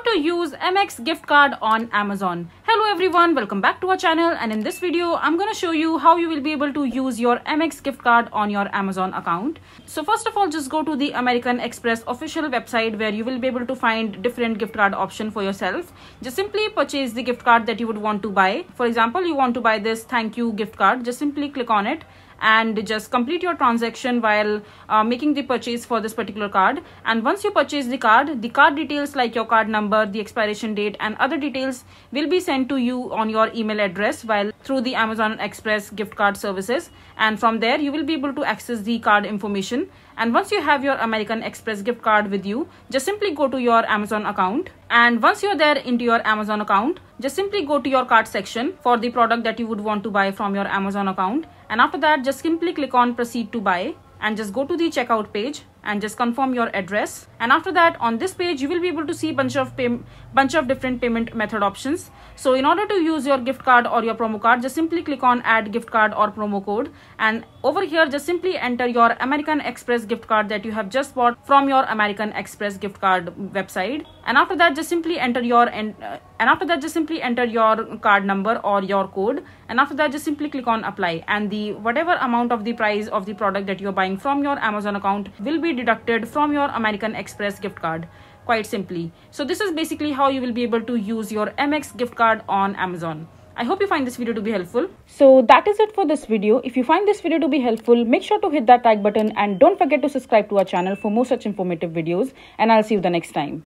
to use Amex gift card on Amazon. Hello everyone, welcome back to our channel, and in this video I'm going to show you how you will be able to use your Amex gift card on your Amazon account. So first of all, just go to the American Express official website where you will be able to find different gift card option for yourself. Just simply purchase the gift card that you would want to buy. For example, you want to buy this thank you gift card. Just simply click on it and just complete your transaction while making the purchase for this particular card. And once you purchase the card details like your card number, the expiration date and other details will be sent to you on your email address while through the Amazon Express gift card services, and from there you will be able to access the card information. And once you have your American Express gift card with you, just simply go to your Amazon account, and once you're there into your Amazon account, just simply go to your cart section for the product that you would want to buy from your Amazon account, and after that just simply click on proceed to buy and just go to the checkout page and just confirm your address. And after that, on this page you will be able to see bunch of different payment method options. So in order to use your gift card or your promo card, just simply click on add gift card or promo code, and over here just simply enter your American Express gift card that you have just bought from your American Express gift card website. And after that just simply enter your card number or your code, and after that just simply click on apply, and the whatever amount of the price of the product that you are buying from your Amazon account will be deducted from your American Express gift card, quite simply. So this is basically how you will be able to use your Amex gift card on Amazon. I hope you find this video to be helpful. So that is it for this video. If you find this video to be helpful, make sure to hit that like button and don't forget to subscribe to our channel for more such informative videos, and I'll see you the next time.